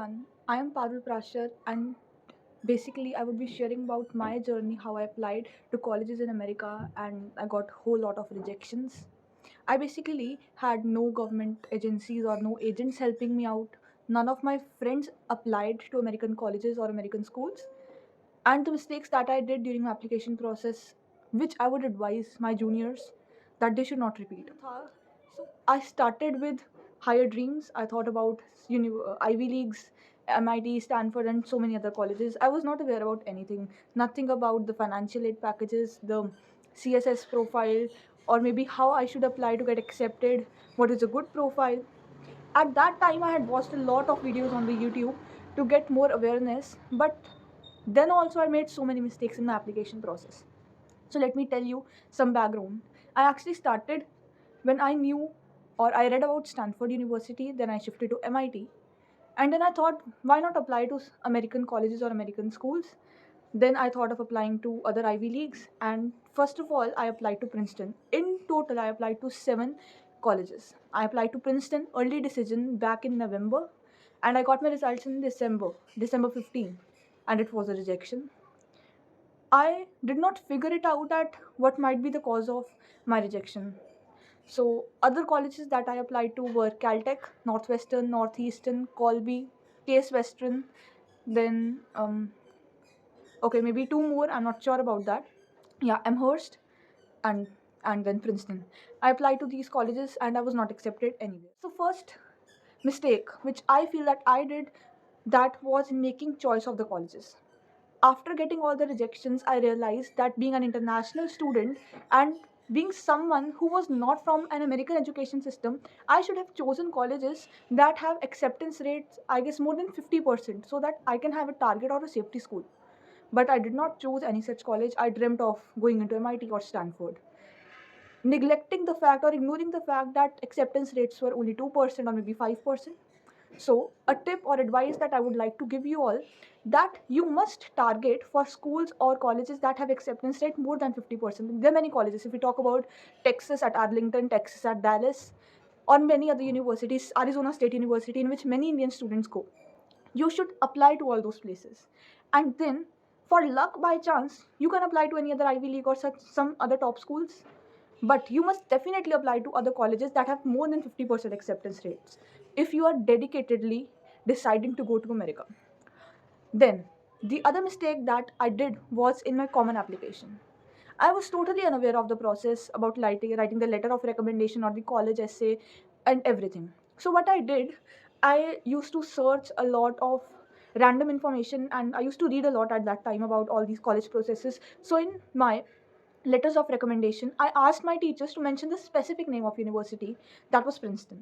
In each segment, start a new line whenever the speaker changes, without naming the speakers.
everyone. I am Parul Prashar, and basically I would be sharing about my journey, how I applied to colleges in America and I got whole lot of rejections. I basically had no government agencies or no agents helping me out. None of my friends applied to American colleges or American schools. And the mistakes that I did during my application process, which I would advise my juniors that they should not repeat. So I started with higher dreams. I thought about Ivy Leagues, MIT, Stanford, and so many other colleges. I was not aware about anything, nothing about the financial aid packages, the CSS profile, or maybe how I should apply to get accepted, what is a good profile. At that time, I had watched a lot of videos on the YouTube to get more awareness, but then also I made so many mistakes in my application process. So let me tell you some background. I actually started when I knew or I read about Stanford University, then I shifted to MIT. And then I thought, why not apply to American colleges or American schools? Then I thought of applying to other Ivy Leagues. And first of all, I applied to Princeton. In total, I applied to 7 colleges. I applied to Princeton, early decision back in November. And I got my results in December 15. And it was a rejection. I did not figure it out at what might be the cause of my rejection. So other colleges that I applied to were Caltech, Northwestern, Northeastern, Colby, Case Western, then okay, maybe two more. I'm not sure about that. Yeah, Amherst, and then Princeton. I applied to these colleges and I was not accepted anywhere. So first mistake which I feel that I did, that was making choice of the colleges. After getting all the rejections, I realized that being an international student and being someone who was not from an American education system, I should have chosen colleges that have acceptance rates, I guess, more than 50%, so that I can have a target or a safety school. But I did not choose any such college. I dreamt of going into MIT or Stanford, neglecting the fact or ignoring the fact that acceptance rates were only 2% or maybe 5%. So, a tip or advice that I would like to give you all, that you must target for schools or colleges that have acceptance rate more than 50%. There are many colleges. If we talk about Texas at Arlington, Texas at Dallas, or many other universities, Arizona State University, in which many Indian students go, you should apply to all those places. And then, for luck by chance, you can apply to any other Ivy League or such some other top schools. But you must definitely apply to other colleges that have more than 50% acceptance rates if you are dedicatedly deciding to go to America. Then, the other mistake that I did was in my common application. I was totally unaware of the process about writing the letter of recommendation or the college essay and everything. So, what I did, I used to search a lot of random information and I used to read a lot at that time about all these college processes. So, in my letters of recommendation, I asked my teachers to mention the specific name of university. That was Princeton.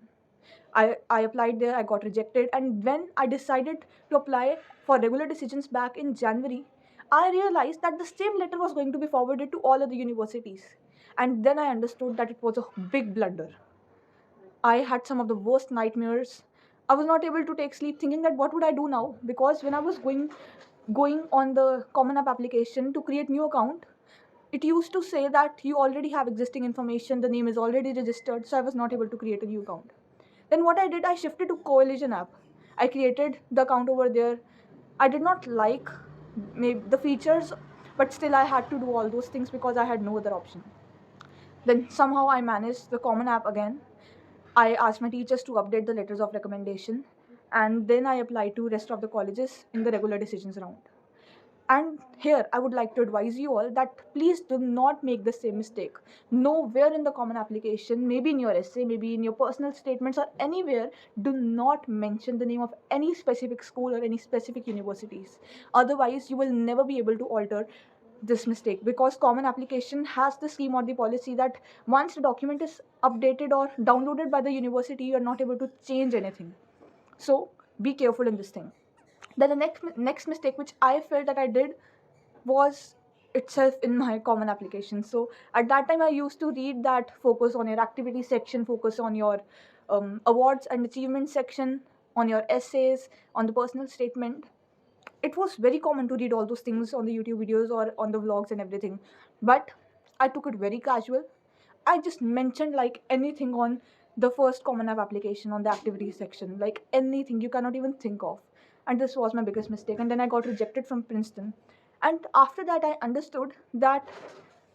I applied there, I got rejected, and when I decided to apply for regular decisions back in January, I realized that the same letter was going to be forwarded to all other universities. And then I understood that it was a big blunder. I had some of the worst nightmares. I was not able to take sleep thinking that what would I do now? Because when I was going on the Common App application to create new account, it used to say that you already have existing information, the name is already registered, so I was not able to create a new account. Then what I did, I shifted to Coalition app. I created the account over there. I did not like maybe the features, but still I had to do all those things because I had no other option. Then somehow I managed the Common App again. I asked my teachers to update the letters of recommendation, and then I applied to rest of the colleges in the regular decisions round. And here I would like to advise you all that please do not make the same mistake. Nowhere in the common application, maybe in your essay, maybe in your personal statements, or anywhere, do not mention the name of any specific school or any specific universities. Otherwise, you will never be able to alter this mistake, because common application has the scheme or the policy that once the document is updated or downloaded by the university, you are not able to change anything. So be careful in this thing. Then the next mistake which I felt that I did was itself in my common application. So at that time I used to read that focus on your activity section, focus on your awards and achievement section, on your essays, on the personal statement. It was very common to read all those things on the YouTube videos or on the vlogs and everything, but I took it very casual. I just mentioned like anything on the first common app application on the activity section, like anything you cannot even think of. and this was my biggest mistake. And then I got rejected from Princeton. And after that, I understood that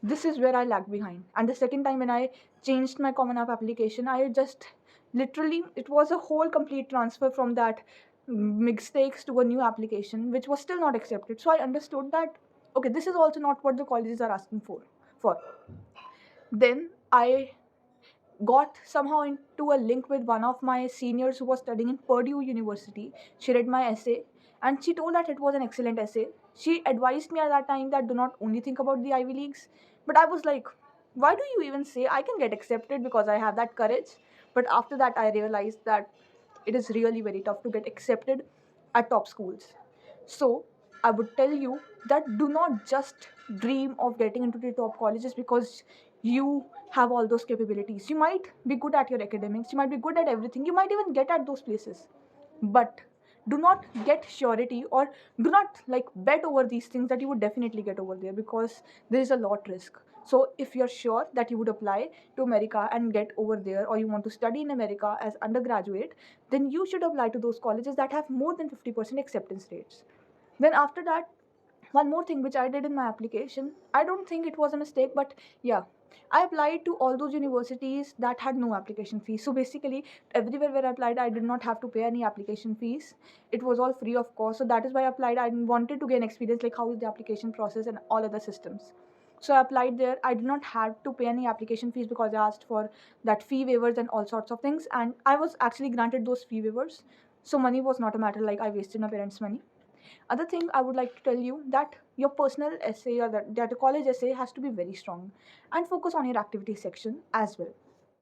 this is where I lagged behind. And the second time when I changed my Common App application, I just literally, it was a whole complete transfer from that mistakes to a new application, which was still not accepted. So I understood that, okay, this is also not what the colleges are asking for. Then I got somehow into a link with one of my seniors who was studying in Purdue University. She read my essay and she told that it was an excellent essay. She advised me at that time that do not only think about the Ivy Leagues. But I was like, why do you even say I can get accepted because I have that courage? But after that, I realized that it is really very tough to get accepted at top schools. So I would tell you that do not just dream of getting into the top colleges because you have all those capabilities. You might be good at your academics, you might be good at everything, you might even get at those places. But do not get surety, or do not like bet over these things that you would definitely get over there, because there is a lot risk. So if you're sure that you would apply to America and get over there, or you want to study in America as undergraduate, then you should apply to those colleges that have more than 50% acceptance rates. Then after that, one more thing which I did in my application, I don't think it was a mistake, but yeah, I applied to all those universities that had no application fees. So basically, everywhere where I applied, I did not have to pay any application fees. It was all free of cost. So that is why I applied. I wanted to gain experience, like how is the application process and all other systems. So I applied there. I did not have to pay any application fees because I asked for that fee waivers and all sorts of things. And I was actually granted those fee waivers. So money was not a matter, like I wasted my parents' money. Other thing I would like to tell you that your personal essay, or that a college essay has to be very strong and focus on your activity section as well.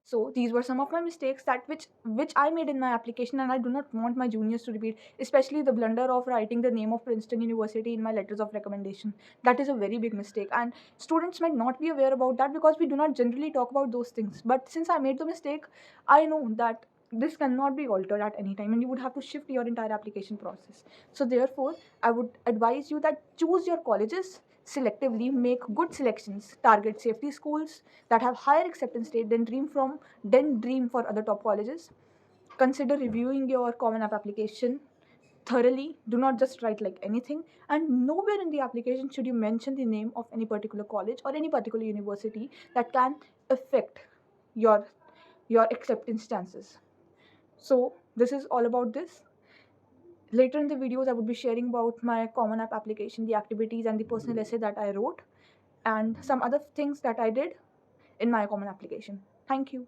So these were some of my mistakes that which I made in my application, and I do not want my juniors to repeat, especially the blunder of writing the name of Princeton University in my letters of recommendation. That is a very big mistake, and students might not be aware about that because we do not generally talk about those things. But since I made the mistake, I know that this cannot be altered at any time, and you would have to shift your entire application process. So therefore, I would advise you that choose your colleges selectively, make good selections, target safety schools that have higher acceptance rate, then dream for other top colleges. Consider reviewing your Common App application thoroughly. Do not just write like anything, and nowhere in the application should you mention the name of any particular college or any particular university that can affect your acceptance chances. So this is all about this. Later in the videos, I would be sharing about my Common App application, the activities and the personal essay that I wrote, and some other things that I did in my Common application. Thank you.